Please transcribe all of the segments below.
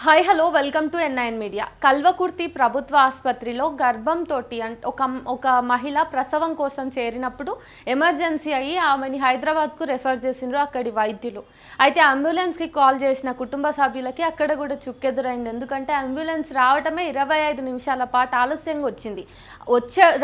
Hi hello welcome to N9 media. Kalwakurthy ప్రభుత్వ ఆసుపత్రిలో గర్భంతో ఒక మహిళ ప్రసవం కోసం చేరినప్పుడు ఎమర్జెన్సీ అయ్యి ఆమెని హైదరాబాద్కు రెఫర్ చేసిండ్రు అక్కడి వైద్యులు. అయితే అంబులెన్స్కి కాల్ చేసిన కుటుంబ సభ్యులకి అక్కడ కూడా చుక్కెదురైంది. ఎందుకంటే అంబులెన్స్ రావడమే 25 నిమిషాల పాటు ఆలస్యంగా వచ్చింది.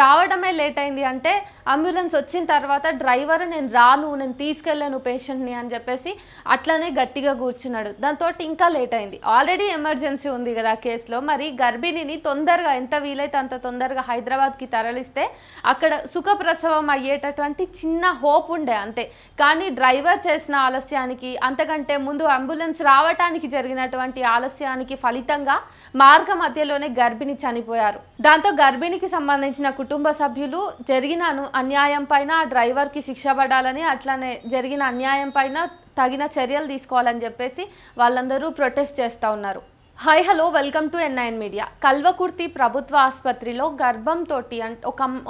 రావడమే లేట్ అయింది. అంటే అంబులెన్స్ వచ్చిన తర్వాత డ్రైవర్ నేను తీసుకెళ్ళాను పేషెంట్ని అని చెప్పేసి అట్లనే గట్టిగా కూర్చున్నాడు. దాంతో ఇంకా లేట్ అయింది. ఆల్రెడీ ఎమర్జెన్సీ ఉంది కదా కేసులో. మరి గర్భిణిని తొందరగా ఎంత వీలైతే అంత తొందరగా హైదరాబాద్కి తరలిస్తే అక్కడ సుఖప్రసవం అయ్యేటటువంటి చిన్న హోప్ ఉండే అంతే. కానీ డ్రైవర్ చేసిన ఆలస్యానికి, అంతకంటే ముందు అంబులెన్స్ రావటానికి జరిగినటువంటి ఆలస్యానికి ఫలితంగా మార్గ మధ్యలోనే గర్భిణి చనిపోయారు. దాంతో గర్భిణికి సంబంధించిన కుటుంబ సభ్యులు జరిగిన అన్యాయం పైన డ్రైవర్కి శిక్ష పడాలని, అట్లానే జరిగిన అన్యాయం పైన తగిన చర్యలు తీసుకోవాలని చెప్పేసి వాళ్ళందరూ ప్రొటెస్ట్ చేస్తూ ఉన్నారు. Hi hello welcome to N9 media. Kalwakurthy ప్రభుత్వ ఆసుపత్రిలో గర్భంతో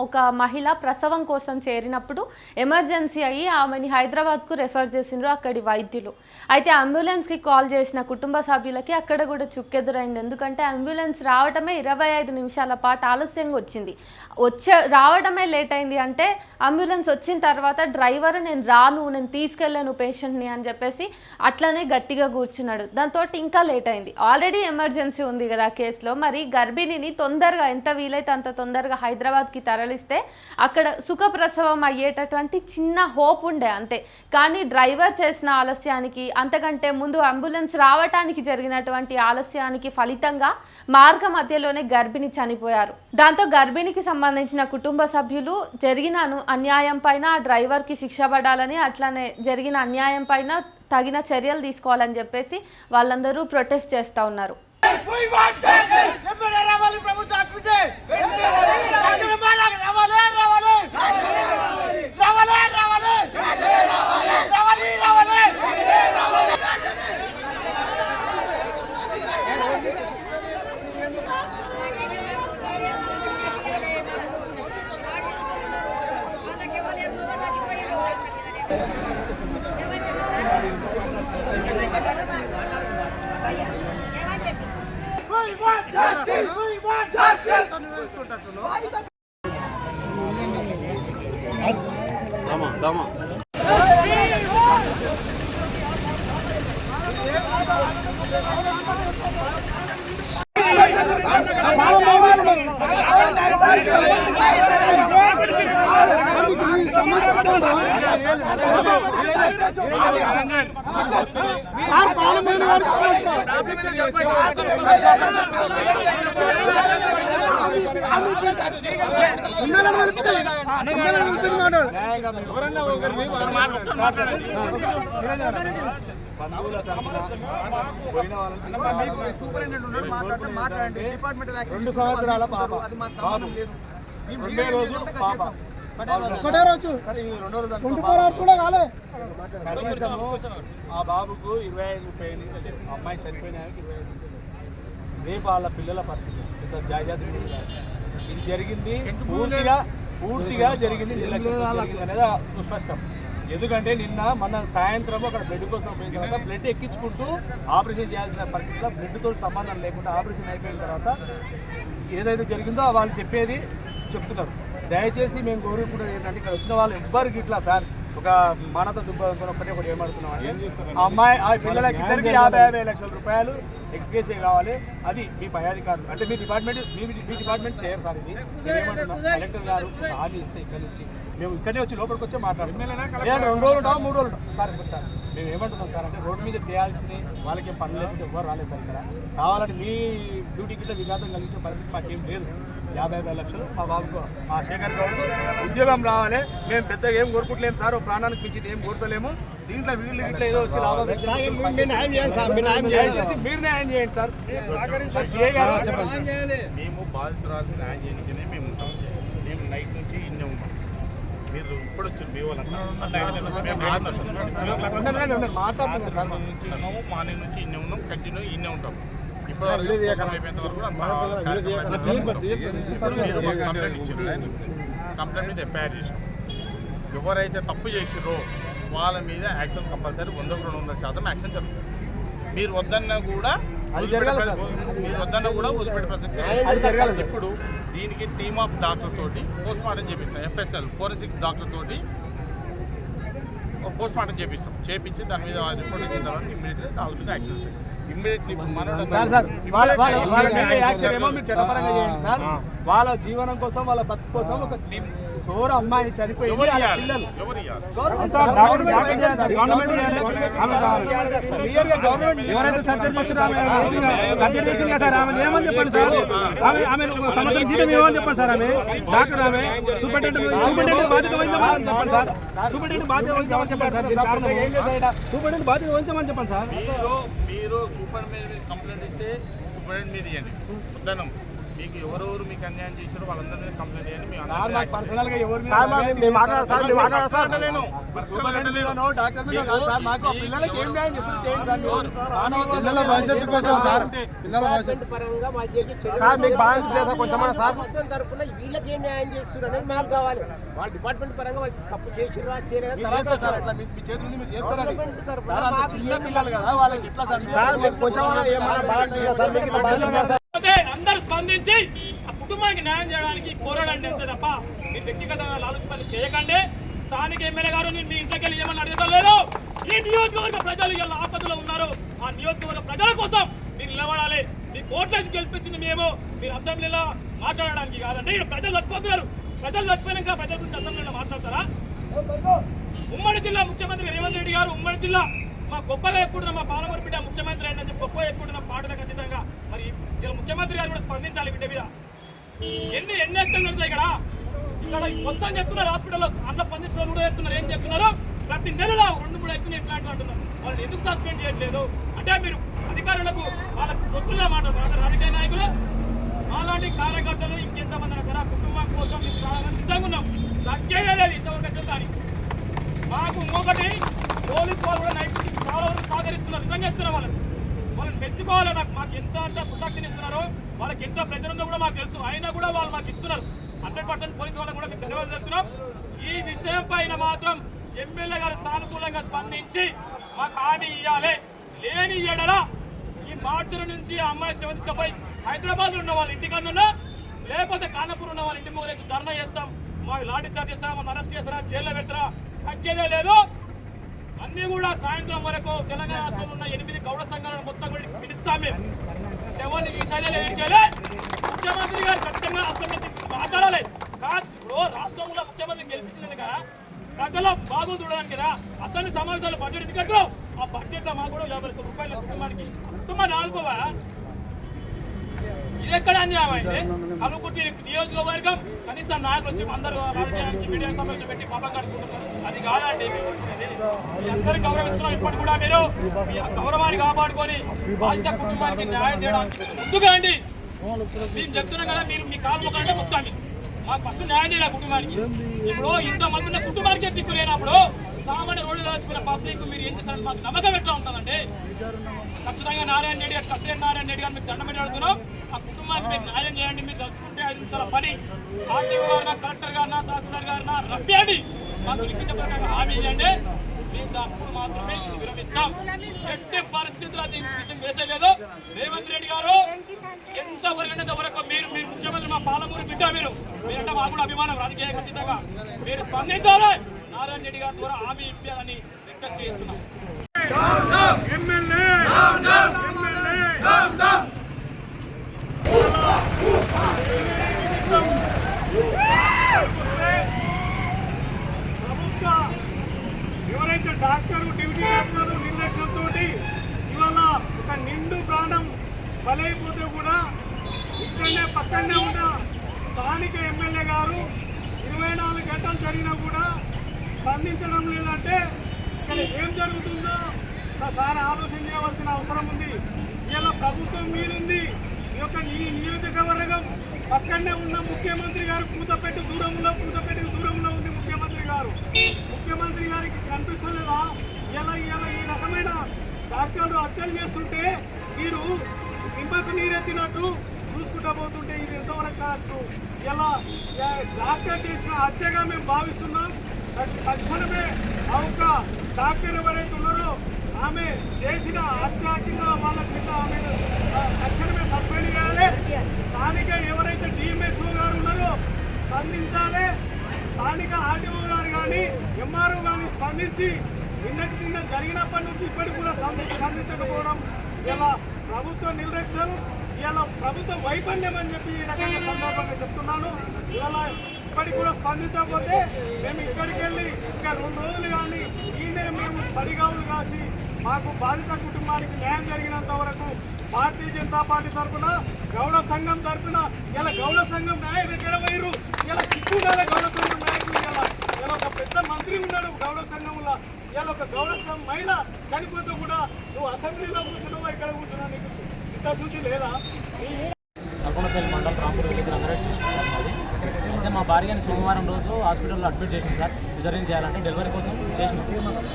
ఒక మహిళ ప్రసవం కోసం చేరినప్పుడు ఎమర్జెన్సీ అయ్యి ఆమెని హైదరాబాద్కు రెఫర్ చేసిండ్రు అక్కడి వైద్యులు. అయితే అంబులెన్స్కి కాల్ చేసిన కుటుంబ సభ్యులకి అక్కడ కూడా చుక్కెదురైంది. ఎందుకంటే అంబులెన్స్ రావడమే 25 నిమిషాల పాటు ఆలస్యంగా వచ్చింది. రావడమే లేట్ అయింది. అంటే అంబులెన్స్ వచ్చిన తర్వాత డ్రైవర్ నేను తీసుకెళ్ళాను పేషెంట్ని అని చెప్పేసి అట్లనే గట్టిగా కూర్చున్నాడు. దాంతో ఇంకా లేట్ అయింది. ఆల్రెడీ ఎమర్జెన్సీ ఉంది కదా కేసులో. మరి గర్భిణిని తొందరగా ఎంత వీలైతే అంత తొందరగా హైదరాబాద్కి తరలిస్తే అక్కడ సుఖప్రసవం అయ్యేటటువంటి చిన్న హోప్ ఉండే అంతే. కానీ డ్రైవర్ చేసిన ఆలస్యానికి, అంతకంటే ముందు అంబులెన్స్ రావటానికి జరిగినటువంటి ఆలస్యానికి ఫలితంగా మార్గ మధ్యలోనే గర్భిణి చనిపోయారు. దాంతో గర్భిణికి సంబంధించిన కుటుంబ సభ్యులు జరిగిన అన్యాయం పైన డ్రైవర్కి శిక్ష పడాలని, అట్లానే జరిగిన అన్యాయం పైన తగిన చర్యలు తీసుకోవాలని చెప్పేసి వాళ్ళందరూ ప్రొటెస్ట్ చేస్తూ ఉన్నారు. రెండు సంవత్సరాల పాప, రెండో రోజు పాప, ఒకటే రోజు ఆ బాబుకు 25 అమ్మాయి చనిపోయినానికి 25 రేపు వాళ్ళ పిల్లల పరిస్థితి ఇది జరిగింది. పూర్తిగా జరిగింది అనేది సుస్పష్టం. ఎందుకంటే మన సాయంత్రం అక్కడ బ్లడ్ కోసం పోయిన తర్వాత బ్లడ్ ఎక్కించుకుంటూ ఆపరేషన్ చేయాల్సిన పరిస్థితిలో బ్లడ్తో సంబంధం లేకుండా ఆపరేషన్ అయిపోయిన తర్వాత ఏదైతే జరిగిందో వాళ్ళు చెప్పేది చెప్తున్నారు. దయచేసి మేము కోరుకుంటున్నది ఏంటంటే ఇక్కడ వచ్చిన వాళ్ళు ఎవ్వరికి ఇట్లా సార్ ఒక మానత దుబ్బతో ఒకటి ఏమడుతున్నాం అంటే ఆ పిల్లలకి ఇద్దరికి 50 లక్షల రూపాయలు ఎక్స్గ్రేషియా కావాలి. అది మీ పై అధికారులు అంటే మీ డిపార్ట్మెంట్ చేయరు సార్. ఇది ఏమంటున్నాం, కలెక్టర్ గారు హామీ ఇస్తే ఇక్కడ నుంచి మేము ఇక్కడే వచ్చి లోపలికి వచ్చే మాట్లాడుతున్నాం. 2 రోజులు ఉంటాం, 3 రోజులు సార్. సార్ మేము ఏమంటున్నాం సార్ అంటే రోడ్డు మీద చేయాల్సింది వాళ్ళకి పని లేకపోతే ఎవ్వరు రాలేదు సార్. ఇక్కడ కావాలని మీ డ్యూటీ కింద విఘాతం కలిగించే పరిస్థితి మాకేం లేదు. 55 లక్షలు మా బాబుకు, మా శేఖర్ గౌడ్కు ఉద్యోగం రావాలి. మేము పెద్దగా ఏం కోరుకుంటలేము సార్, ప్రాణానికి మించింది ఏం కోరుతలేము. దీంట్లో వీళ్ళు ఇట్లా ఏదో వచ్చి లాభం మీరు న్యాయం చేయండి సార్. మేము బాధితురాలకు న్యాయం చేయడానికనే మేము ఉంటాం. మేము నైట్ నుంచి ఇన్నే ఉంటాం. మీరు ఇప్పుడు వచ్చి మీ మార్నింగ్ నుంచి ఇన్నే ఉన్నాం, కంటిన్యూ ఇన్నే ఉంటాం. ఇప్పుడు అయిపోయేంత వరకు కంప్లైంట్ మీద ఎఫ్ఐఆర్ చేసాం. ఎవరైతే తప్పు చేసిరో వాళ్ళ మీద యాక్షన్ కంపల్సరీ 100-200% యాక్షన్ జరుగుతుంది. మీరు వద్దన్నా కూడా అది జరగాలి సార్. మీరు వద్దన్నా కూడా వదిలిపెట్టే ప్రసక్తి అది జరగాలి సార్. ఇప్పుడు దీనికి టీమ్ ఆఫ్ డాక్టర్ తోటి పోస్ట్ మార్టం చేపిస్తాం. FSL ఫోరెన్సిక్ డాక్టర్ తోటి పోస్ట్ మార్టం చేపించి దాని మీద రిపోర్ట్ ఇచ్చిన తర్వాత ఇమ్మీడియట్లీ దాని మీద యాక్షన్ ఇమ్మీడియట్లీ సార్ వాళ్ళ మీద యాక్షన్ ఏమో మీరు చట్టపరంగా చేయండి సార్. వాళ్ళ జీవనం కోసం వాళ్ళ బతుకు కోసం ఒక సోర అమ్మాయి చనిపోయింది వాళ్ళ పిల్లలు ఎవరైతే సర్జరీ చేస్తున్నారో సర్జరీ చేసింది కదా సార్, ఆమె ఏమని చెప్పండి సార్, ఆమె సంవత్సరం జీతం ఏమని చెప్పండి సార్, ఆమె డాక్టర్ ఆమె సూపరింటెండెంట్ బాధ్యత వహించమని చెప్పండి సార్, సూపరింటెండెంట్ బాధ్యత వహించమని చెప్పండి సార్, సూపరింటెండెంట్ బాధ్యత వహించమని చెప్పండి సార్. మీరు సూపర్ మీద కంప్లైంట్ ఇస్తే సూపరింటెండెంట్ మీద ఇవ్వండి. ఉద్దానం మీకు ఎవరెవరు మీకు అన్యాయం చేశారో వాళ్ళందరి మీద కంప్లైంట్ చేయండి. మీ పర్సనల్ గా ఎవరు భవిష్యత్తు కోసం సార్ పిల్లల భవిష్యత్తు మీకు బాలన్స్ లేదా కొంచెం సార్ మొత్తం తరఫున వీళ్ళకి ఏం న్యాయం చేస్తున్నారు అనేది మనకు కావాలి. వాళ్ళ డిపార్ట్మెంట్ పరంగా వాళ్ళు తప్పు చేసిరా చేయలేదా తర్వాత అందరూ స్పందించి ఆ కుటుంబానికి న్యాయం చేయడానికి పోరాడండి అంతే తప్ప మీ వ్యక్తిగతంగా ఆలోచన చేయకండి. స్థానిక ఎమ్మెల్యే గారు నేను మీ ఇంట్లోకి వెళ్ళి ఏమన్నా అడగడం లేదు. ఈ నియోజకవర్గ ప్రజలు ఇలా ఆపదలో ఉన్నారు. ఆ నియోజకవర్గ ప్రజల కోసం మీరు నిలబడాలి. మీ కోట్లేసి గెలిపించింది మేము, మీరు అసెంబ్లీలో మాట్లాడడానికి కాదండి. ఇక్కడ ప్రజలు చచ్చిపోతున్నారు. ప్రజలు చచ్చిపోయినాక ప్రజల గురించి అసెంబ్లీలో మాట్లాడతారా? ఉమ్మడి జిల్లా ముఖ్యమంత్రి రేవంత్ రెడ్డి గారు ఉమ్మడి జిల్లా మా గొప్పగా ఎక్కుంటున్న మా పాలమూరు బిడ్డ ముఖ్యమంత్రి అని చెప్పి గొప్ప ఎక్కుంటున్న పాటలకు ఖచ్చితంగా మరి ఇలా ముఖ్యమంత్రి గారు కూడా స్పందించాలి బిడ్డ మీద. ఎన్ని ఎక్కలు ఉంటాయి ఇక్కడ మొత్తం చెప్తున్నారు. హాస్పిటల్లో అన్న పందిస్తున్నారు కూడా చెప్తున్నారు. ఏం చెప్తున్నారు? ప్రతి నెలలో 2-3 ఎక్కువ ఇట్లాంటి అంటున్నారు. వాళ్ళని ఎందుకు సస్పెండ్ చేయట్లేదు అంటే మీరు అధికారులకు వాళ్ళకు పొత్తుల్లో మాట్లాడుతున్నారు. రాజకీయ నాయకులు అలాంటి కార్యకర్తలు ఇంకెంతమంది సరే కుటుంబం కోసం మేము చాలా మంది సిద్ధంగా ఉన్నాం. తగ్గేదే లేదు ఇంతవరకు ఎక్కడానికి. మాకు ఇంకొకటి పోలీసు వాళ్ళు కూడా నైట్ చాలా వరకు సహకరిస్తున్నారు. నిజంగా ఇస్తున్నారు. వాళ్ళని మెచ్చుకోవాలి. మాకు ఎంత అంటే ప్రొటెక్షన్ ఇస్తున్నారో వాళ్ళకి ఎంత ప్రెజర్ ఉందో కూడా మాకు తెలుసు. అయినా కూడా వాళ్ళు మాకు ఇస్తున్నారు. 100% పోలీసు వాళ్ళని కూడా మేము ధన్యవాదాలు చెప్తున్నాం. ఈ విషయం పైన మాత్రం ఎమ్మెల్యే గారు సానుకూలంగా స్పందించి మాకు హామీ ఇవ్వాలి. లేని ఎడల ఈ మార్చి నుంచి ఆ అమ్మాయి శివతిపై హైదరాబాద్ ఉన్న వాళ్ళ ఇంటికన్నా లేకపోతే కానపూర్ ఉన్న వాళ్ళ ఇంటి మొదలేసి ధర్నా చేస్తాం. మాకు లాఠీ చార్జ్ చేస్తారా, మనం అరెస్ట్ చేస్తారా, జైల్లో పెడతారా, తగ్గేదే లేదు. అన్ని కూడా సాయంత్రం వరకు తెలంగాణ రాష్ట్రంలో ఉన్న 8 గౌడ సంఘాలను మొత్తం కూడా పిలుస్తాం. మేము ఎవరిని ఈ శైలిలో ఏడ్చేయాలి. ముఖ్యమంత్రి గారు ఖచ్చితంగా అసెంబ్లీ మాట్లాడాలి. ఇప్పుడు రాష్ట్రంలో ముఖ్యమంత్రి గెలిపించినది కదా ప్రజల బాధలు చూడడానికి కదా అసెంబ్లీ సమావేశాలు బడ్జెట్ ఎందుకు ఆ బడ్జెట్ లో మాకు కూడా 50 రూపాయల కుటుంబానికి కుటుంబాన్ని ఆడుకోవా? ఇది ఎక్కడ అన్యాయం అయితే కలుగుర్తి నియోజకవర్గం కనీసం నాయకులు వచ్చి అందరూ రాజకీయానికి మీడియా సమావేశం పెట్టి పాపం కడుకుంటున్నారు. అది కాదండి. మీ అందరూ గౌరవిస్తున్నాం. ఇప్పటి కూడా మీరు మీ గౌరవాన్ని కాపాడుకొని బాధిత కుటుంబానికి న్యాయం చేయడానికి ముందుగా అండి. మేము చెప్తున్నాం కదా, మీరు మీ కాలు మొక్కంటే మొత్తాన్ని మాకు ఫస్ట్ న్యాయం చేయాలి కుటుంబానికి. ఇప్పుడు ఇంతమంది ఉన్న కుటుంబానికి దిక్కు లేనప్పుడు సామాన్య రోడ్డు దాచుకున్న పబ్లిక్ మీరు ఏం చేస్తారని మాకు నమ్మకం ఎట్లా ఉంటుందండి? ఖచ్చితంగా నారాయణ రెడ్డి గారు నారాయణ రెడ్డి గారు మీకు దండం పెట్టి అడుగుతున్నాం. ఆ కుటుంబానికి మీరు న్యాయం చేయండి. మీరు తలుచుకుంటే 5 నిమిషాల పని ఆర్టీఓ గారినా, కలెక్టర్ గారినా, తహసీల్దార్ గారినా రప్పియండి. మాకు లిఖిత ప్రకారం హామీ ఇవ్వండి. మేము అప్పుడు మాత్రమే ఇది విరమిస్తాం. ఎట్టి పరిస్థితుల్లో అది విషయం వేసేలేదు. రేవంత్ రెడ్డి గారు ఎంతవరకు మీరు ముఖ్యమంత్రి మా పాలమూరు బిడ్డ మీరంటే మాకు కూడా అభిమానం రాజకీయ ఖచ్చితంగా మీరు స్పందించాలి. నారాయణ రెడ్డి గారి ద్వారా హామీ ఇప్పాలని రిక్వెస్ట్ చేస్తున్నాం. ఎవరైతే డాక్టర్ డ్యూటీ చేస్తున్నారు నిర్లక్ష్యంతో ఇవాళ ఒక నిండు ప్రాణం బలైపోతే కూడా ఇక్కడనే పక్కనే ఉన్న స్థానిక ఎమ్మెల్యే గారు 24 గంటలు జరిగినా కూడా స్పందించడం లేదంటే ఇక్కడ ఏం జరుగుతుందో ఒకసారి ఆలోచన చేయవలసిన అవసరం ఉంది. ఇలా ప్రభుత్వం మీరుంది. ఈ యొక్క ఈ నియోజకవర్గం పక్కనే ఉన్న ముఖ్యమంత్రి గారు కూతపెట్టి దూరంలో ఉంది ముఖ్యమంత్రి గారు. ముఖ్యమంత్రి గారికి కనిపిస్తలేదా? ఇలా ఈ రకమైన డాక్టర్లు హత్యలు చేస్తుంటే మీరు నిమ్మకు నీరెత్తినట్టు చూసుకుంటా పోతుంటే ఇది ఎంతవరకు కావచ్చు? ఇలా డాక్టర్ చేసిన హత్యగా మేము భావిస్తున్నాం. తక్షణమే ఆ ఒక్క డాక్టర్ ఎవరైతే ఉన్నారో ఆమె చేసిన అత్యాచారంగా వాళ్ళ కింద ఆమె తక్షణమే సస్పెండ్ చేయాలి. స్థానిక ఎవరైతే డిఎంహెచ్ఓ గారు ఉన్నారో స్పందించాలి. స్థానిక ఆర్టీఓ గారు కానీ ఎంఆర్ఓ కానీ స్పందించి నిన్న జరిగినప్పటి నుంచి ఇప్పటికి కూడా స్పందించకపోవడం ఇలా ప్రభుత్వ నిర్లక్ష్యం, ఇలా ప్రభుత్వ వైఫల్యం అని చెప్పి ఈ రకంగా సందర్భంగా చెప్తున్నాను. ఇలా ఇప్పటికి కూడా స్పందించకపోతే మేము ఇక్కడికి వెళ్ళి ఇంకా 2 రోజులు కానీ ఈయనే మేము పడిగావులు కాసి మాకు బాధిత కుటుంబానికి న్యాయం జరిగినంత వరకు భారతీయ జనతా పార్టీ తరఫున గౌడ సంఘం తరఫున ఇలా గౌడ సంఘం నాయకులు ఎక్కడ పోయిరు, ఇలా సిక్కుగాల గౌడ సంఘం నాయకులు ఇలా ఒక పెద్ద మంత్రి ఉన్నాడు గౌడ సంఘంలో, ఇలా ఒక గౌడ సంఘం మహిళ చనిపోతే కూడా నువ్వు అసెంబ్లీలో కూర్చున్నావా ఇక్కడ కూర్చున్నావు, నీకు చిత్తశుద్ధి లేదా? నల్గొండపల్లి మండలం Rampur village Rangareddy district sir మాది. అయితే మా భార్యని సోమవారం రోజు హాస్పిటల్లో అడ్మిట్ చేసింది సార్. సిజరీన్ చేయాలంటే డెలివరీ కోసం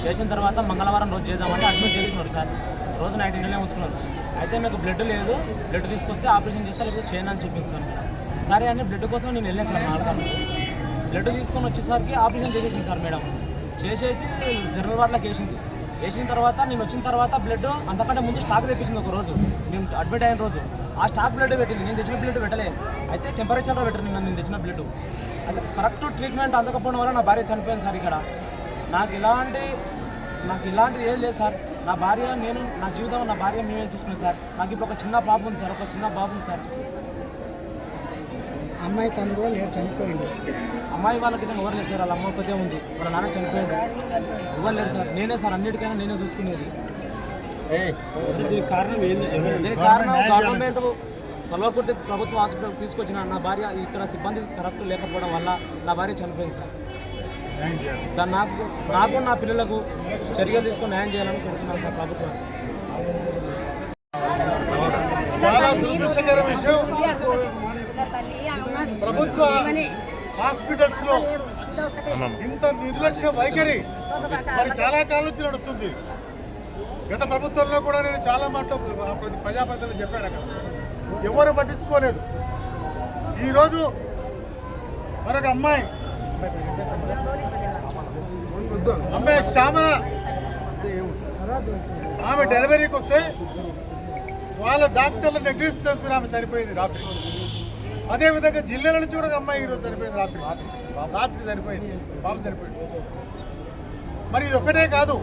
చేసిన తర్వాత మంగళవారం రోజు చేద్దామంటే అడ్మిట్ చేసుకున్నారు సార్. రోజు నైట్ ఇంట్లోనే ఉంచుకున్నారు. అయితే మీకు బ్లడ్ లేదు, బ్లడ్ తీసుకొస్తే ఆపరేషన్ చేస్తే లేకపోతే చేయను అని చెప్పింది సార్. సరే అని బ్లడ్ కోసం నేను వెళ్ళాను సార్. 4 గంటలు బ్లడ్ తీసుకొని వచ్చేసరికి ఆపరేషన్ చేసేసింది సార్ మేడం. చేసేసి జనరల్ వార్డులోకి వేసిన తర్వాత నేను వచ్చిన తర్వాత బ్లడ్ అంతకంటే ముందు స్టాక్ తెప్పించింది. ఒక రోజు మేము అడ్మిట్ అయిన రోజు ఆ స్టాక్ బ్లడ్ పెట్టింది. నేను తెచ్చిన బ్లడ్ పెట్టలే, అయితే టెంపరేచర్లో పెట్టరు నేను తెచ్చిన బ్లడ్. అయితే కరెక్ట్ ట్రీట్మెంట్ అందకపోవడం వల్ల నా భార్య చనిపోయింది సార్. ఇక్కడ నాకు ఇలాంటిది ఏది లేదు సార్. నా భార్య నేను నా జీవితం నా భార్య మేమే చూసుకున్నాను సార్. నాకు ఇప్పుడు ఒక చిన్న బాబు ఉంది సార్, సార్. అమ్మాయి తను కూడా లేట్ చనిపోయింది. అమ్మాయి వాళ్ళకి నేను ఎవరు లేదు సార్. వాళ్ళ అమ్మ ఒకటే ఉంది, వాళ్ళ నాన్న చనిపోయాడు. ఎవరు లేదు సార్. నేనే సార్ అన్నిటికైనా నేనే చూసుకునేది. దీనికి కారణం ఏంది? దీనికి కారణం గవర్నమెంట్ కల్వకుర్తి ప్రభుత్వ హాస్పిటల్ తీసుకొచ్చిన నా భార్య ఇక్కడ సిబ్బంది కరెక్ట్ లేకపోవడం వల్ల నా భార్య చనిపోయింది సార్. దాన్ని నాకు నా పిల్లలకు చర్యలు తీసుకొని న్యాయం చేయాలని కోరుతున్నాను సార్ ప్రభుత్వం. చాలా దురదృష్టకర విషయం, ప్రభుత్వ హాస్పిటల్స్ లో ఇంత నిర్లక్ష్య వైఖరి మరి చాలా కాలం నుంచి నడుస్తుంది. గత ప్రభుత్వంలో కూడా నేను చాలా మాటలు ప్రజాప్రతినిధులు చెప్పాను, అక్కడ ఎవరు పట్టించుకోలేదు. ఈరోజు మరొక అమ్మాయి శ్యామల ఆమె డెలివరీకి వస్తే వాళ్ళ డాక్టర్ల నెగ్లిజెన్స్ ఆమె చనిపోయింది రాత్రి. అదేవిధంగా జిల్లాల నుంచి కూడా ఒక అమ్మాయి ఈరోజు చనిపోయింది. రాత్రి చనిపోయింది, బాబు చనిపోయింది. మరి ఇది ఒక్కటే కాదు,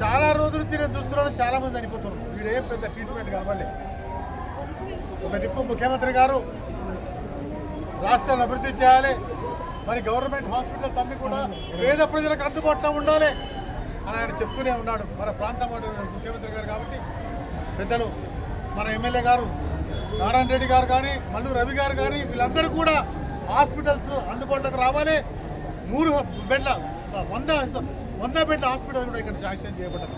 చాలా రోజుల నుంచి నేను చూస్తున్నాను చాలా మంది చనిపోతున్నారు. వీడేం పెద్ద ట్రీట్మెంట్ కావాలి. ఒక దిక్కు ముఖ్యమంత్రి గారు రాష్ట్రాన్ని అభివృద్ధి చేయాలి, మరి గవర్నమెంట్ హాస్పిటల్స్ అన్ని కూడా పేద ప్రజలకు అందుబాటులో ఉండాలి అని ఆయన చెప్తూనే ఉన్నాడు. మన ప్రాంతం ముఖ్యమంత్రి గారు కాబట్టి పెద్దలు మన ఎమ్మెల్యే గారు నారాయణ రెడ్డి గారు కానీ మల్లు రవి గారు కానీ వీళ్ళందరూ కూడా హాస్పిటల్స్ అందుబాటులోకి రావాలి. 100 బెడ్ల 100 బెడ్ల హాస్పిటల్ కూడా ఇక్కడ శాంక్షన్ చేయబడ్డారు.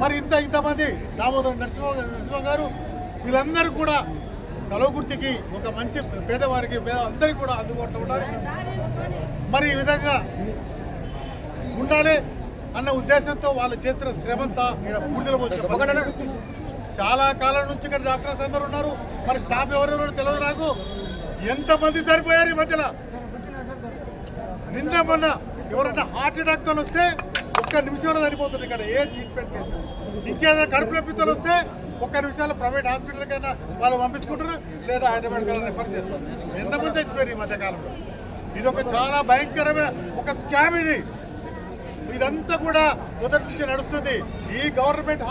మరి ఇంతమంది దామోదర్ నరసింహ గారు వీళ్ళందరూ కూడా కల్వకుర్తికి ఒక మంచి పేదవారికి అందరికీ కూడా అందుబాటులో ఉండాలి. మరి ఈ విధంగా ఉండాలి అన్న ఉద్దేశంతో వాళ్ళు చేస్తున్న శ్రమంతా పూర్తిలో పోతున్నారు. చాలా కాలం నుంచి ఇక్కడ డాక్టర్స్ అందరూ ఉన్నారు, మరి స్టాఫ్ ఎవరెవరో తెలియదు నాకు. ఎంతమంది సరిపోయారు ఈ మధ్యన. నిన్న మొన్న ఎవరైనా హార్ట్ అటాక్తో వస్తే 1 నిమిషంలో సరిపోతుంది. ఇక్కడ ఏ ట్రీట్మెంట్ లేదు. ఇంకేదైనా కడుపు నొప్పితో వస్తే 1 నిమిషాలు ప్రైవేట్ హాస్పిటల్కైనా వాళ్ళు పంపించుకుంటారు, లేదా హైదరాబాద్ రిఫర్ చేస్తారు. ఎంతమంది అయిపోయారు ఈ మధ్యకాలంలో. ఇది ఒక చాలా భయంకరమైన ఒక స్కామ్. ఇదంతా కూడా మొదటి నుంచి నడుస్తుంది. ఈ గవర్నమెంట్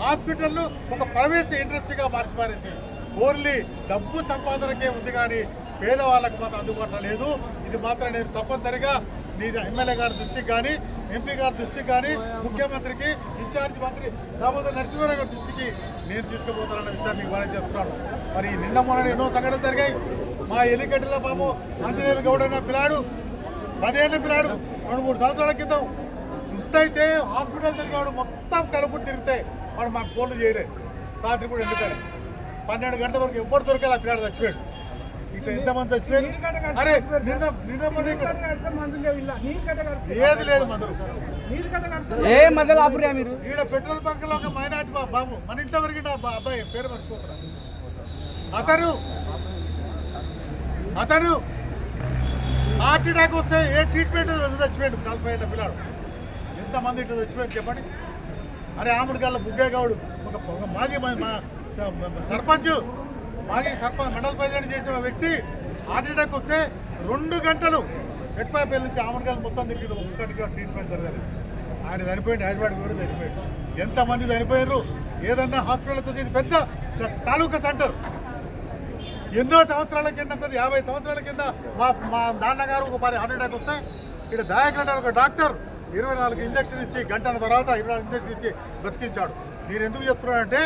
హాస్పిటల్ ఒక ప్రైవేట్ ఇండస్ట్రీగా మార్చిపారేసి ఓన్లీ డబ్బు సంపాదనకే ఉంది, కానీ పేదవాళ్ళకు మాత్రం అందుబాటులో లేదు. ఇది మాత్రం నేను తప్పనిసరిగా నీ ఎమ్మెల్యే గారి దృష్టికి కానీ ఎంపీ గారి దృష్టికి కానీ ముఖ్యమంత్రికి ఇన్ఛార్జ్ మంత్రి దామోదర్ నరసింహారావు గారి దృష్టికి నేను తీసుకుపోతానన్న విషయాన్ని మీకు మనం చేస్తున్నాను. మరి నిన్న మొన్న ఎన్నో సంఘటనలు జరిగాయి. మా ఎలిగడ్డలో పాపం ఆంజనేయులు గౌడ్ అన్న పిల్లాడు 10 ఏళ్ళ పిల్లాడు 2-3 సంవత్సరాల క్రితం సుస్థైతే హాస్పిటల్ తిరిగాడు. మొత్తం కలుపుడు తిరిగితే వాడు మాకు ఫోన్లు చేయలేదు. రాత్రి కూడా ఎందుకని 12 గంటల వరకు ఎవ్వరు దొరకాలి. ఆ పిల్లాడు చచ్చిపోయాడు. ఇట్లా ఎంతమంది చచ్చిపోయారు. అరే ఏది లేదు మందులు. ఈడ పెట్రోల్ బంక్ లో ఒక మైనార్టీ బాబు మన ఇంట్లో వరకు అబ్బాయి పేరు మర్చిపోతున్నా. అతను హార్ట్ అటాక్ వస్తే ఏ ట్రీట్మెంట్ చచ్చిపోయాడు కాల్పోయిన పిల్లాడు. ఎంతమంది ఇట్లా చచ్చిపోయారు చెప్పండి. అరే ఆముడికల్లా బుగ్గే గౌడు ఒక మాజీ సర్పంచ్ మండల ప్రెసిడెంట్ చేసిన వ్యక్తి హార్ట్ అటాక్ వస్తే 2 గంటలు ఎక్కువైపోయి నుంచి ఆముడికల్ మొత్తం తిరిగి ఒక్కటిగా ట్రీట్మెంట్ జరగలేదు. ఆయన చనిపోయింది, హైదరాబాద్ కూడా చనిపోయాడు. ఎంతమంది చనిపోయారు. ఏదన్నా హాస్పిటల్కి వచ్చి పెద్ద తాలూకా సెంటర్. ఎన్నో సంవత్సరాల కింద 50 సంవత్సరాల కింద మా నాన్నగారు ఒక హార్ట్ అటాక్ వస్తే ఇక్కడ దయాకర్ ఒక డాక్టర్ 24 ఇంజక్షన్ ఇచ్చి గంటల తర్వాత 24 ఇంజక్షన్ ఇచ్చి బ్రతికించాడు. నేను ఎందుకు చెప్తున్నానంటే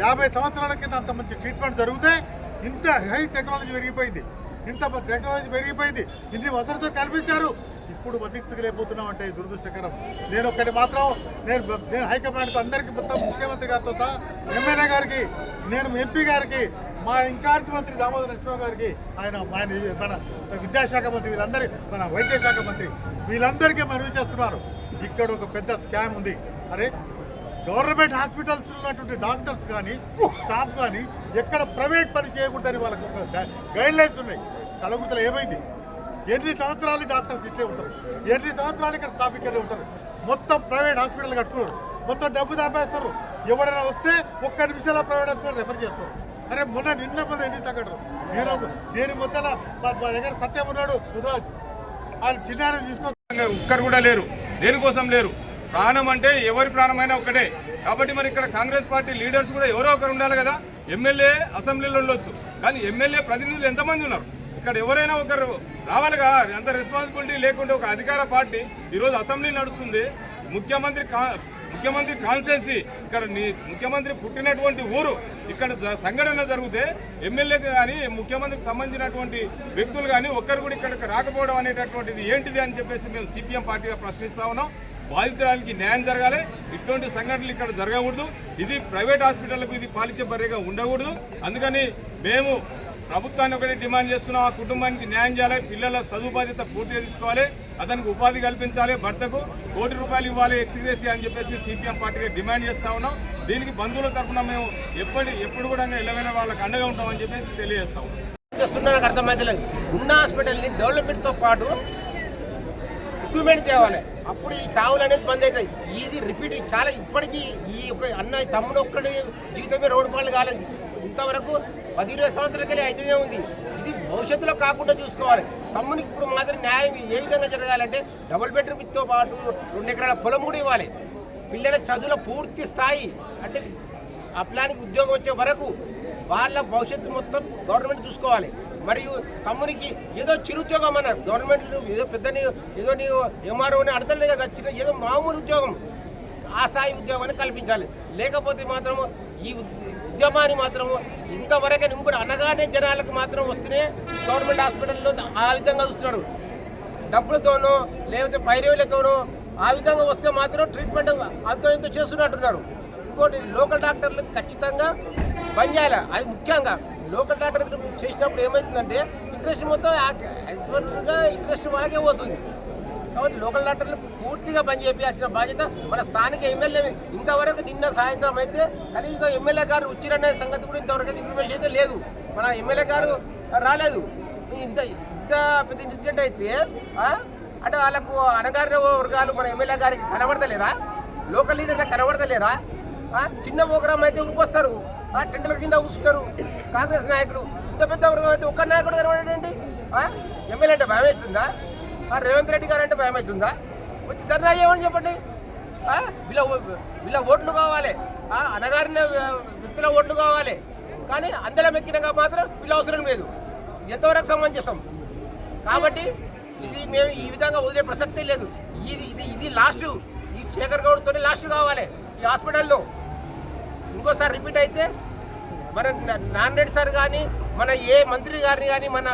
50 సంవత్సరాల కింద అంత మంచి ట్రీట్మెంట్ జరిగితే ఇంత హై టెక్నాలజీ పెరిగిపోయింది, ఇన్ని వసతులు కల్పించారు. ఇప్పుడు బతికించలేకపోతున్నామంటే దురదృష్టకరం. నేను ఒక్కటి మాత్రం నేను హైకమాండ్తో అందరికీ మొత్తం ముఖ్యమంత్రి గారితో సహా ఎమ్మెల్యే గారికి, నేను ఎంపీ గారికి, మా ఇన్ఛార్జ్ మంత్రి దామోదర నరసింహ గారికి, మన విద్యాశాఖ మంత్రి, వీళ్ళందరి మన వైద్య శాఖ మంత్రి, వీళ్ళందరికీ మనవి చేస్తున్నారు. ఇక్కడ ఒక పెద్ద స్కామ్ ఉంది. అరే గవర్నమెంట్ హాస్పిటల్స్ ఉన్నటువంటి డాక్టర్స్ కానీ స్టాఫ్ కానీ ఎక్కడ ప్రైవేట్ పని చేయకూడదని వాళ్ళకు గైడ్ లైన్స్ ఉన్నాయి. కలగుర్తలో ఏమైంది? ఎన్ని సంవత్సరాలు డాక్టర్స్ ఇట్లే ఉంటారు, ఎన్ని సంవత్సరాలు ఇక్కడ స్టాఫ్ ఇక్కడే ఉంటారు. మొత్తం ప్రైవేట్ హాస్పిటల్ కట్టుకున్నారు, మొత్తం డబ్బు దాపేస్తారు. ఎవరైనా వస్తే 1 నిమిషాల ప్రైవేట్ హాస్పిటల్ రెఫర్ చేస్తారు. అరే నిన్న ఎన్ని సంఘటనలు. నేను మొత్తం మా దగ్గర సత్యం ఉన్నాడు ముద్రాజ్, వాళ్ళు చిన్న తీసుకొస్తారు. ఒక్కరు కూడా లేరు, దేనికోసం లేరు. ప్రాణం అంటే ఎవరి ప్రాణమైనా ఒక్కటే. కాబట్టి మరి ఇక్కడ కాంగ్రెస్ పార్టీ లీడర్స్ కూడా ఎవరో ఒకరు ఉండాలి కదా. ఎమ్మెల్యే అసెంబ్లీలో ఉండొచ్చు, కానీ ఎమ్మెల్యే ప్రతినిధులు ఎంతమంది ఉన్నారు? ఇక్కడ ఎవరైనా ఒకరు రావాలిగా. అంత రెస్పాన్సిబిలిటీ లేకుంటే ఒక అధికార పార్టీ ఈరోజు అసెంబ్లీ నడుస్తుంది, ముఖ్యమంత్రి కాన్స్టిట్యున్సీ, ఇక్కడ ముఖ్యమంత్రి పుట్టినటువంటి ఊరు, ఇక్కడ సంఘటన జరిగితే ఎమ్మెల్యే కానీ ముఖ్యమంత్రికి సంబంధించినటువంటి వ్యక్తులు కానీ ఒక్కరు కూడా ఇక్కడికి రాకపోవడం అనేటటువంటిది ఏంటిది అని చెప్పేసి మేము సిపిఎం పార్టీగా ప్రశ్నిస్తా ఉన్నాం. బాధితురాలకి న్యాయం జరగాలి. ఇటువంటి సంఘటనలు ఇక్కడ జరగకూడదు. ఇది ప్రైవేట్ హాస్పిటల్కు ఇది పాలించే బర్రెగా ఉండకూడదు. అందుకని మేము ప్రభుత్వాన్ని ఒకటి డిమాండ్ చేస్తున్నాం, ఆ కుటుంబానికి న్యాయం చేయాలి, పిల్లల చదువు బాధ్యత పూర్తిగా తీసుకోవాలి, అతనికి ఉపాధి కల్పించాలి, భర్తకు ₹1 కోటి ఇవ్వాలి ఎక్స్గ్రేసియా అని చెప్పేసి సిపిఎం పార్టీగా డిమాండ్ చేస్తా ఉన్నాం. దీనికి బంధువుల తరఫున మేము ఎప్పుడు కూడా ఎల్లవేళ వాళ్ళకి అండగా ఉంటామని చెప్పేసి తెలియజేస్తాం. నాకు అర్థమైతే ఉన్న హాస్పిటల్ని డెవలప్మెంట్తో పాటు ఎక్విప్మెంట్ తేవాలి, అప్పుడు ఈ చావులు అనేది బంద్ అవుతాయి. ఇది రిపీట్ చాలా ఇప్పటికీ ఈ అన్న తమ్ముడు ఒక్కడి జీవితమే రోడ్డు పాలు కాలేదు. ఇంతవరకు 10-20 సంవత్సరాలకెళ్ళి అయితేనే ఉంది. ఇది భవిష్యత్తులో కాకుండా చూసుకోవాలి. తమ్మునికి ఇప్పుడు మాత్రం న్యాయం ఏ విధంగా జరగాలంటే డబుల్ బెడ్రూమ్తో పాటు 2 ఎకరాల పొలం కూడా ఇవ్వాలి. పిల్లల చదువుల పూర్తి స్థాయి అంటే ఆ ప్లాన్కి ఉద్యోగం వచ్చే వరకు వాళ్ళ భవిష్యత్తు మొత్తం గవర్నమెంట్ చూసుకోవాలి. మరియు తమ్మునికి ఏదో చిరుద్యోగం అన్న గవర్నమెంట్ ఏదో పెద్ద ఏదో నీవు ఎంఆర్ఓని అడతలే కదా, చిన్న ఏదో మామూలు ఉద్యోగం, ఆ స్థాయి ఉద్యోగాన్ని కల్పించాలి. లేకపోతే మాత్రము ఈ ఉద్యమాన్ని మాత్రము ఇంతవరకు ఇంకోటి అనగానే జనాలకు మాత్రం వస్తేనే గవర్నమెంట్ హాస్పిటల్లో ఆ విధంగా చూస్తున్నారు. డబ్బులతోనో లేకపోతే పైరవీలతోనో ఆ విధంగా వస్తే మాత్రం ట్రీట్మెంట్ అంతో ఇంతో చేస్తున్నట్టున్నారు. ఇంకోటి లోకల్ డాక్టర్లు ఖచ్చితంగా పనిచేయాలి. అది ముఖ్యంగా లోకల్ డాక్టర్లు చేసినప్పుడు ఏమవుతుందంటే ఇంట్రెస్ట్ మొత్తం యాక్చువల్గా ఇంట్రెస్ట్ వాళ్ళకే పోతుంది. కాబట్టి లోకల్ డాక్టర్లు పూర్తిగా పనిచేయాల్సిన బాధ్యత మన స్థానిక ఎమ్మెల్యే. ఇంతవరకు నిన్న సాయంత్రం అయితే కనీసం ఎమ్మెల్యే గారు వచ్చిరనే సంగతి కూడా ఇంతవరకు ఇన్ఫర్మేషన్ అయితే లేదు. మన ఎమ్మెల్యే గారు రాలేదు. ఇంత పెద్ద ఇన్సిడెంట్ అయితే అంటే వాళ్ళకు అణగారిన వర్గాలు మన ఎమ్మెల్యే గారికి కనబడతలేరా? లోకల్ లీడర్లకు కనబడతలేరా? చిన్న ప్రోగ్రామ్ అయితే ఉరికొస్తారు, టెంటల కింద కూర్చుంటారు కాంగ్రెస్ నాయకులు. ఇంత పెద్ద వర్గం అయితే ఒక్క నాయకుడు కనబడండి. ఎమ్మెల్యే అంటే భయం అవుతుందా? రేవంత్ రెడ్డి గారు అంటే భయం అవుతుందా? వచ్చి ధర్నా చేయమని చెప్పండి. వీళ్ళ ఓట్లు కావాలి, అనగారిన వ్యక్తుల ఓట్లు కావాలి. కానీ అందరం ఎక్కినాక మాత్రం వీళ్ళ అవసరం లేదు. ఇది ఎంతవరకు సమంజసం? కాబట్టి ఇది మేము ఈ విధంగా వదిలే ప్రసక్తే లేదు. ఇది లాస్ట్, ఈ శేఖర్ గౌడ్తోనే లాస్ట్ కావాలి ఈ హాస్పిటల్లో. ఇంకోసారి రిపీట్ అయితే మన నాన్నరెడ్డి సార్ కానీ, మన ఏ మంత్రి గారిని కానీ, మన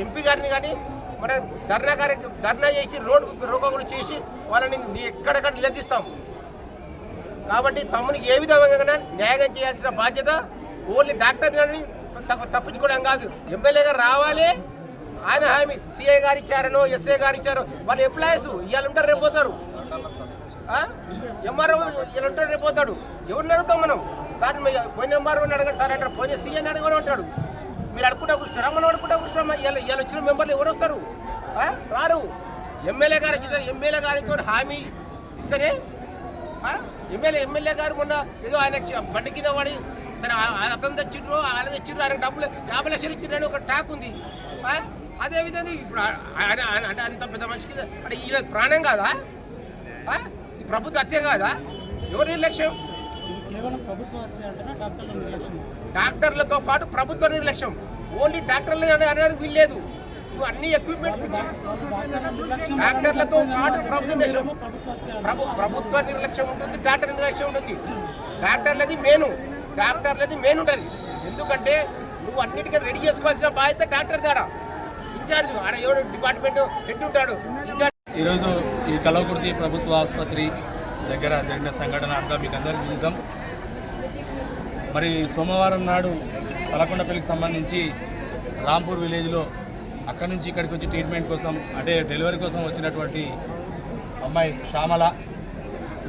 ఎంపీ గారిని కానీ మన ధర్నా చేసి రోడ్డు చేసి వాళ్ళని ఎక్కడెక్కడ నిలదీస్తాం. కాబట్టి తమ్మునికి ఏ విధంగా న్యాయం చేయాల్సిన బాధ్యత ఓన్లీ డాక్టర్ని తప్పించుకోవడం కాదు, ఎమ్మెల్యే గారు రావాలి. ఆయన హామీ సిఐ గారు ఇచ్చారనో ఎస్ఐ గారు ఇచ్చారో వాళ్ళు ఎంప్లాయీస్ ఇవాళ ఉంటారు రేపు పోతారు. ఎంఆర్ఓ ఇలా ఉంటాడు రేపు పోతాడు. ఎవరిని అడుగుతాం మనం? సార్ పోయిన ఎంఆర్ఓని అడగండి సార్ అంటారు, పోయిన సీఎని అడగని ఉంటాడు. మీరు అడుకుంటా కూర్చున్నారా? మనం అడుకుంటా కూర్చున్నామా? ఇవాళ వచ్చిన మెంబర్లు ఎవరు వస్తారు? రారు. ఎమ్మెల్యే గారితో హామీ ఇస్తేనే ఎమ్మెల్యే గారు మొన్న ఏదో ఆయన బండి కింద పడి సరే అతను తెచ్చిండ్రు ఆయన తెచ్చిండ్రు ఆయనకు డబ్బులు 50 లక్షలు ఇచ్చిండ్రు ఒక టాక్ ఉంది. అదేవిధంగా ఇప్పుడు అంటే అంత పెద్ద మనిషికి అంటే వీళ్ళ ప్రాణం కాదా? ఈ ప్రభుత్వ హత్య కాదా? ఎవరి నిర్లక్ష్యం? డాక్టర్లతో పాటు ప్రభుత్వ నిర్లక్ష్యం. ఓన్లీ డాక్టర్లు అనడానికి వీల్లేదు. నువ్వు అన్ని ఎక్విప్మెంట్స్ ఇచ్చి డాక్టర్లతో పాటు ప్రభుత్వ నిర్లక్ష్యం ఉంటుంది, డాక్టర్ నిర్లక్ష్యం ఉంటుంది. డాక్టర్లది మెయిన్ ఉంటుంది. ఎందుకంటే నువ్వు అన్నిటికీ రెడీ చేసుకోవాల్సిన బాధ్యత డాక్టర్ దాడా ఇన్ఛార్జ్ ఆడ ఎవరు డిపార్ట్మెంట్ హెడ్ ఉంటాడు ఇన్ఛార్జ్. ఈరోజు ఈ కల్వకుర్తి ప్రభుత్వ ఆసుపత్రి దగ్గర జరిగిన సంఘటన అంతా మీకు అందరికీ చూద్దాం. మరి సోమవారం నాడు పలకొండపల్లికి సంబంధించి రాంపూర్ విలేజ్లో అక్కడి నుంచి ఇక్కడికి వచ్చి ట్రీట్మెంట్ కోసం అంటే డెలివరీ కోసం వచ్చినటువంటి అమ్మాయి శ్యామల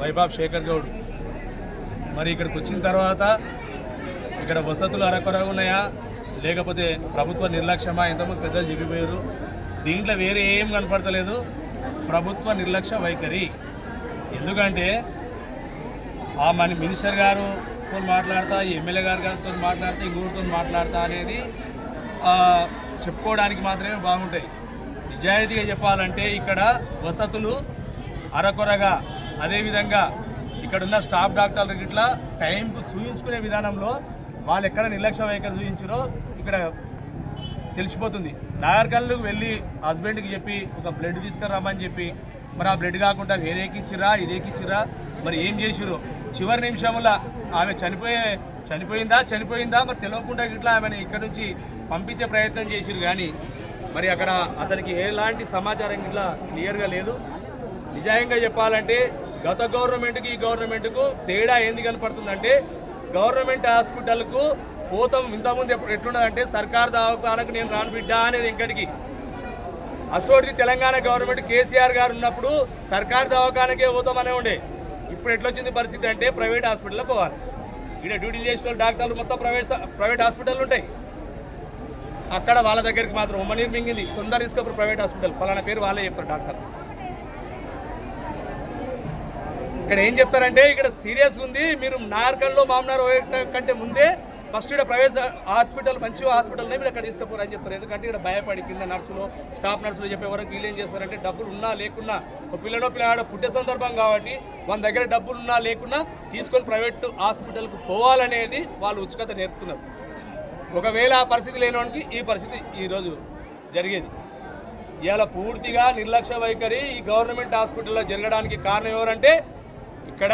వైబాబ్ శేఖర్ గౌడ్ మరి ఇక్కడికి వచ్చిన తర్వాత ఇక్కడ వసతులు అరకొరగా ఉన్నాయా లేకపోతే ప్రభుత్వ నిర్లక్ష్యమా ఎంతమంది పెద్దలు చెప్పిపోయారు. దీంట్లో వేరే ఏం కనపడతలేదు, ప్రభుత్వ నిర్లక్ష్య వైఖరి. ఎందుకంటే ఆ మన మినిస్టర్ గారుతో మాట్లాడతా, ఎమ్మెల్యే గారితో మాట్లాడతా, ఇంకొకరితో మాట్లాడతా అనేది చెప్పుకోవడానికి మాత్రమే బాగుంటాయి. నిజాయితీగా చెప్పాలంటే ఇక్కడ వసతులు అరకొరగా, అదేవిధంగా ఇక్కడున్న స్టాఫ్ డాక్టర్లకు ఇట్లా టైంకు చూయించుకునే విధానంలో వాళ్ళు ఎక్కడ నిర్లక్ష్య వైఖరి చూపించారో ఇక్కడ తెలిసిపోతుంది. నాగర్కర్నూలుకు వెళ్ళి హస్బెండ్కి చెప్పి ఒక బ్లడ్ తీసుకురామని చెప్పి మరి ఆ బ్లడ్ కాకుండా వేరేకిచ్చిరా ఇదేకిచ్చిరా మరి ఏం చేసిరో చివరి నిమిషంలో ఆమె చనిపోయిందా మరి తెలియకుండా ఇట్లా ఆమెను ఇక్కడ నుంచి పంపించే ప్రయత్నం చేసిరు. కానీ మరి అక్కడ అతనికి ఎలాంటి సమాచారం ఇట్లా క్లియర్గా లేదు. నిజాయంగా చెప్పాలంటే గత గవర్నమెంట్కి ఈ గవర్నమెంట్కు తేడా ఏంది కనపడుతుందంటే గవర్నమెంట్ హాస్పిటల్కు పోతాం ఇంతకుముందు ఎట్లున్నదంటే సర్కార్ దవాఖానకు నేను రాను బిడ్డ అనేది ఇంకటికి అసోడికి తెలంగాణ గవర్నమెంట్ కేసీఆర్ గారు ఉన్నప్పుడు సర్కార్ దవాఖానకే పోతామనే ఉండే. ఇప్పుడు ఎట్లొచ్చింది పరిస్థితి అంటే ప్రైవేట్ హాస్పిటల్లో పోవాలి. ఇక్కడ డ్యూటీలు చేసిన డాక్టర్లు మొత్తం ప్రైవేట్ హాస్పిటల్ ఉంటాయి. అక్కడ వాళ్ళ దగ్గరికి మాత్రం ఉమ్మనీరు మింగింది తొందర తీసుకుప్పుడు ప్రైవేట్ హాస్పిటల్ పలానా పేరు వాళ్ళే చెప్తారు డాక్టర్. ఇక్కడ ఏం చెప్తారంటే ఇక్కడ సీరియస్గా ఉంది, మీరు నార్కల్లో మామనార్ కంటే ముందే ఫస్ట్ ఇక్కడ ప్రైవేట్ హాస్పిటల్ మంచి హాస్పిటల్ ఉన్నాయి మీరు అక్కడ తీసుకుపోరు అని చెప్తారు. ఎందుకంటే ఇక్కడ భయపడి కింద నర్సులు స్టాఫ్ నర్సులు చెప్పే వరకు వీళ్ళు ఏం చేస్తారంటే డబ్బులు ఉన్నా లేకున్నా ఒక పిల్లగాడు పుట్టే సందర్భం కాబట్టి మన దగ్గర డబ్బులు ఉన్నా లేకున్నా తీసుకొని ప్రైవేట్ హాస్పిటల్కి పోవాలనేది వాళ్ళు ఉత్సుకత నేర్పుతున్నారు. ఒకవేళ ఆ పరిస్థితి లేనివానికి ఈ పరిస్థితి ఈరోజు జరిగేది. ఇవాళ పూర్తిగా నిర్లక్ష్య వైఖరి ఈ గవర్నమెంట్ హాస్పిటల్లో జరగడానికి కారణం ఎవరంటే ఇక్కడ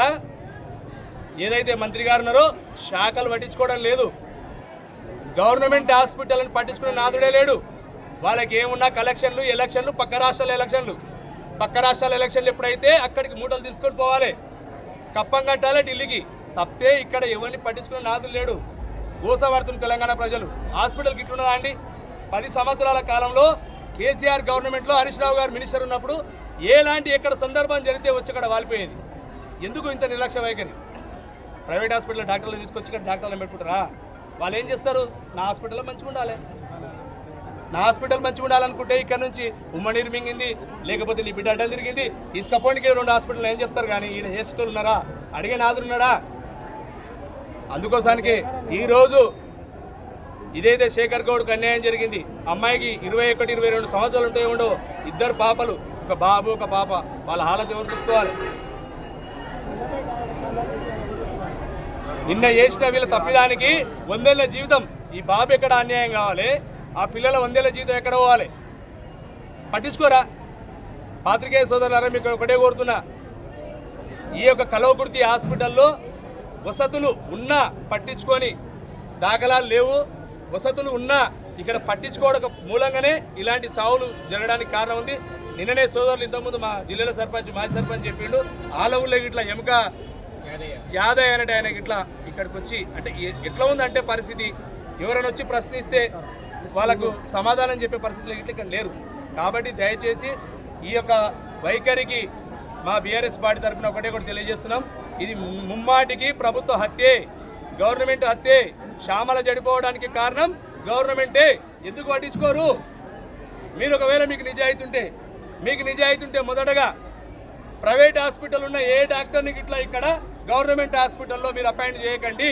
ఏదైతే మంత్రి గారు ఉన్నారో శాఖలు పట్టించుకోవడం లేదు. గవర్నమెంట్ హాస్పిటల్ని పట్టించుకునే నాదుడే లేడు. వాళ్ళకి ఏమున్నా కలెక్షన్లు ఎలక్షన్లు పక్క రాష్ట్రాల ఎలక్షన్లు ఎప్పుడైతే అక్కడికి మూటలు తీసుకొని పోవాలి, కప్పం కట్టాలి ఢిల్లీకి. తప్పే ఇక్కడ ఎవరిని పట్టించుకునే నాదుడు లేడు. గోసపడుతున్న తెలంగాణ ప్రజలు. హాస్పిటల్కి ఇట్లున్నదా అండి? 10 సంవత్సరాల కాలంలో కేసీఆర్ గవర్నమెంట్లో హరీష్ రావు గారు మినిస్టర్ ఉన్నప్పుడు ఎలాంటి ఎక్కడ సందర్భం జరిగితే వచ్చి అక్కడ వాలిపోయేది. ఎందుకు ఇంత నిర్లక్ష్య వైఖరి? ప్రైవేట్ హాస్పిటల్లో డాక్టర్లు తీసుకొచ్చి ఇక్కడ డాక్టర్లను పెట్టుకుంటారా? వాళ్ళు ఏం చేస్తారు? నా హాస్పిటల్లో మంచిగా ఉండాలి, నా హాస్పిటల్ మంచిగా ఉండాలనుకుంటే ఇక్కడ నుంచి ఉమ్మనీరు మింగింది లేకపోతే నీ బిడ్డ అడ్డం తిరిగింది తీసుకపోండి 2 హాస్పిటల్ ఏం చెప్తారు. కానీ ఈయన ఏ స్టోర్ ఉన్నారా? అడిగే నాదున్నాడా? అందుకోసానికి ఈరోజు ఇదైతే శేఖర్ గౌడ్కి అన్యాయం జరిగింది. అమ్మాయికి 21, 22 సంవత్సరాలు ఉంటాయి ఉండవు, 2 పాపలు, ఒక బాబు ఒక పాప. వాళ్ళ హాలత ఎవరు చూసుకోవాలి? నిన్న చేసిన వీళ్ళ తప్పిదానికి 100 ఏళ్ల జీవితం. ఈ బాబు ఎక్కడ అన్యాయం కావాలి? ఆ పిల్లల 100 ఏళ్ల జీవితం ఎక్కడ పోవాలి? పట్టించుకోరా? పాత్రికేయ సోదరులారా మీకు ఒకటే కోరుతున్నా, ఈ యొక్క కల్వకుర్తి హాస్పిటల్లో వసతులు ఉన్నా పట్టించుకొని దాఖలాలు లేవు. వసతులు ఉన్నా ఇక్కడ పట్టించుకోవడం మూలంగానే ఇలాంటి చావులు జరగడానికి కారణం ఉంది. నిన్ననే సోదరులు ఇంతకుముందు మా జిల్లాల సర్పంచ్ మాజీ సర్పంచ్ చెప్పిండు, ఆలవుల్లో ఇట్లా ఎముక యాదయ్య అనేటి ఆయన ఇట్లా ఇక్కడికి వచ్చి అంటే ఎట్లా ఉందంటే పరిస్థితి, ఎవరైనా వచ్చి ప్రశ్నిస్తే వాళ్ళకు సమాధానం చెప్పే పరిస్థితులు ఇట్లా ఇక్కడ లేరు. కాబట్టి దయచేసి ఈ యొక్క వైఖరికి మా బీఆర్ఎస్ పార్టీ తరఫున ఒకటే తెలియజేస్తున్నాం, ఇది ముమ్మాటికి ప్రభుత్వ హత్యే, గవర్నమెంట్ హత్యే. శ్యామల చెడిపోవడానికి కారణం గవర్నమెంటే. ఎందుకు పట్టించుకోరు? మీరు ఒకవేళ మీకు నిజాయితీ ఉంటే మొదటగా ప్రైవేట్ హాస్పిటల్ ఉన్న ఏ డాక్టర్ని ఇట్లా ఇక్కడ గవర్నమెంట్ హాస్పిటల్లో మీరు అపాయింట్ చేయకండి.